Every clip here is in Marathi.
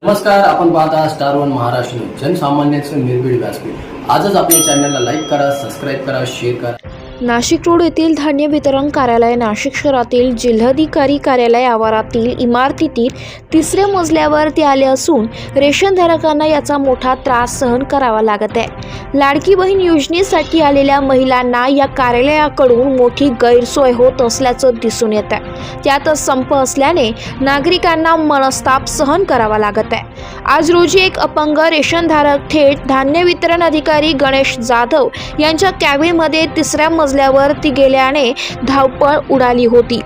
नमस्कार, आपण पाहता स्टार वन महाराष्ट्र न्यूज, जनसामान्यांचे निर्भीड व्यासपीठ। आजच आपल्या चॅनलला लाईक करा, सबस्क्राईब करा, शेअर करा। नाशिक रोड येथील धान्य वितरण कार्यालय नाशिक शहरातील जिल्हाधिकारी कार्यालय आवारातील इमारतीतील तिसऱ्या मजल्यावरती आले असून रेशनधारकांना याचा मोठा त्रास सहन करावा लागत आहे। लाडकी बहीण योजनेसाठी आलेल्या महिलांना या कार्यालयाकडून मोठी गैरसोय होत असल्याचं दिसून येत आहे। त्यातच संप असल्याने नागरिकांना मनस्ताप सहन करावा लागत आहे। आज रोजी एक अपंग रेशनधारक थेट धान्य वितरण अधिकारी गणेश जाधव यांच्या कॅबिनमध्ये तिसऱ्या मजल्यावरती गेल्याने धावपळ उडाली होती।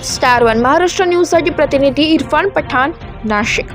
स्टार वन महाराष्ट्र न्यूजसाठी प्रतिनिधी इरफान पठाण, नाशिक।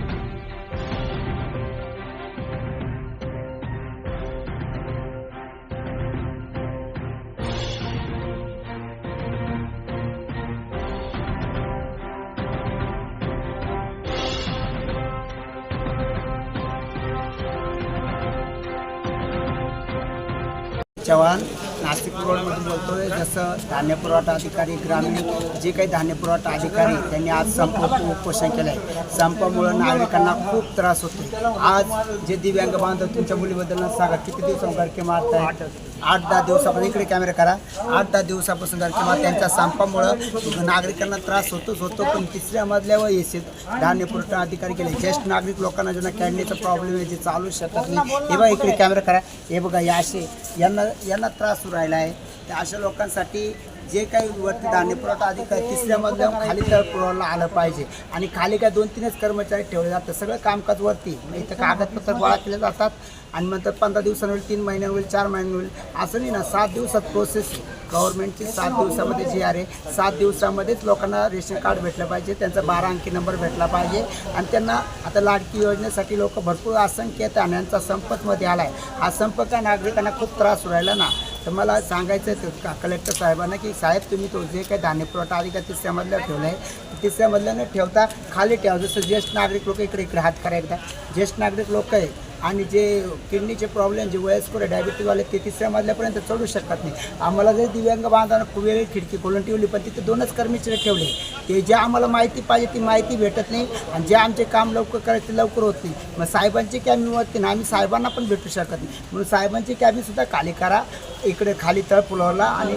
चव्हाण नाशिक रोडमधून बोलतोय। जसं धान्य पुरवठा अधिकारी ग्रामीण जे काही धान्य पुरवठा अधिकारी त्यांनी आज संप उपोषण केलं आहे। संपामुळे नागरिकांना खूप त्रास होतो। आज जे दिव्यांग बांधव तुमच्या मुलीबद्दल सांगा, किती दिवसांपासून गडके मारत आहे? 8-10 दिवसापासून इकडे कॅमेरा करा। 8-10 दिवसापासून गडके मारत, त्यांच्या संपामुळे नागरिकांना त्रास होतो। पण तिसऱ्या मजल्यावर येशील धान्य पुरवठा अधिकारी केले। ज्येष्ठ नागरिक लोकांना ज्यांना कॅन्डीचा प्रॉब्लेम आहे, जे चालू शकत नाही, हे बघा इकडे कॅमेरा करा, हे बघा या असे यांना त्रास होऊ राहिला आहे। त्या अशा लोकांसाठी जे काही वरती धान्य पुरवठा अधिकारी तिसऱ्या मजल्यावर खाली तळ पुरवला आलं पाहिजे। आणि खाली काय 2-3च कर्मचारी ठेवले जातात, सगळं कामकाज वरती। इथं कागदपत्र गोळा केले जातात आणि नंतर 15 दिवसांनी होईल, 3 महिने होईल, 4 महिने होईल, असं नाही ना। 7 दिवसात प्रोसेस गव्हर्नमेंटची 7 दिवसामध्ये जी आहे, 7 दिवसामध्येच लोकांना रेशन कार्ड भेटलं पाहिजे, त्यांचा 12 अंकी नंबर भेटला पाहिजे। आणि त्यांना आता लाडकी योजनेसाठी लोक भरपूर असंख्य धान्यांचा संपमध्ये आला आहे। हा संप काय नागरिकांना खूप त्रास राहिला ना। तर मला सांगायचं आहे कलेक्टर साहेबांना की साहेब, तुम्ही तो जे काही धान्य पुरवठा अधिकारी तिसऱ्या मजल्यावर ठेवलं आहे, तिसऱ्या मजल्याने ठेवता खाली ठेवा। जसं ज्येष्ठ नागरिक लोक इकडे हात करा एकदा, ज्येष्ठ नागरिक लोक आहे आणि जे किडनीचे प्रॉब्लेम, जे वयस्कर डायबिटीजवाले, ते तिसऱ्या मजल्यापर्यंत चढू शकत नाही। आम्हाला जर दिव्यांग बांधवांना खूप वेळी खिडकी खोलून ठेवली, पण तिथे 2च कर्मचारी ठेवले। ते जे आम्हाला माहिती पाहिजे ती माहिती भेटत नाही, आणि जे आमचे काम लवकर करायचे लवकर होत नाही। मग साहेबांची कॅबिन होती ना, आम्ही साहेबांना पण भेटू शकत नाही। म्हणून साहेबांची कॅबिनसुद्धा खाली करा, इकडे खाली तळ पुरवला, आणि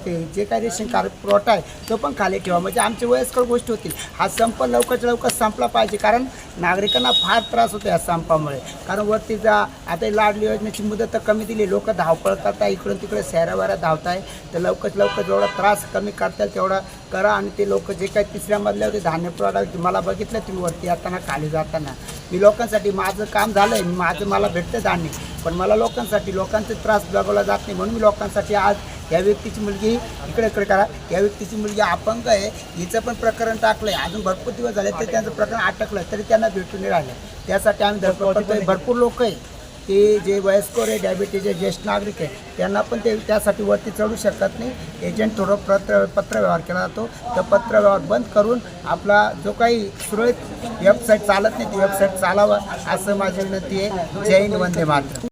ते जे काही रेशन कार्ड पुरवठा आहे तो पण खाली ठेवा, म्हणजे आमचे वयस्कर गोष्टी होतील। हा संप लवकरच्या लवकर संपला पाहिजे, कारण नागरिकांना फार त्रास होतो या संपामुळे। कारण वरती जा, आता लाडली योजनेची मुदत तर कमी दिली, लोक धावपळ करताय, इकडून तिकडे शहरावाऱ्या धावताय। तर लवकरात लवकर जेवढा त्रास कमी करता येईल तेवढा करा। आणि ते लोक जे काही तिसऱ्या मजल्यावरती धान्य पुरवठा, मला बघितलं तुम्ही वरती येताना खाली जाताना, मी लोकांसाठी माझं काम झालं आहे, मला भेटतं धान्य, पण मला लोकांचा त्रास बघवला जात नाही। म्हणून मी लोकांसाठी आज या व्यक्तीची मुलगी इकडे करा, या व्यक्तीची मुलगी अपंग आहे, हिचं पण प्रकरण टाकलं आहे। अजून भरपूर दिवस झाले ते त्यांचं प्रकरण अटकलं, तरी त्यांना भेटून नाही राहिलं। त्यासाठी आम्ही धडपड करतोय। भरपूर लोक आहे ते जे वयस्कर आहे, डायबिटीज आहे, ज्येष्ठ नागरिक आहे, त्यांना पण ते त्यासाठी वरती चढू शकत नाही। एजंट थोडं पत्रव्यवहार केला जातो, तर पत्रव्यवहार बंद करून आपला जो काही सुरळीत वेबसाईट चालत नाही ती वेबसाईट चालावं, असं माझी विनंती आहे। जय हिंद, वंदे मातरम।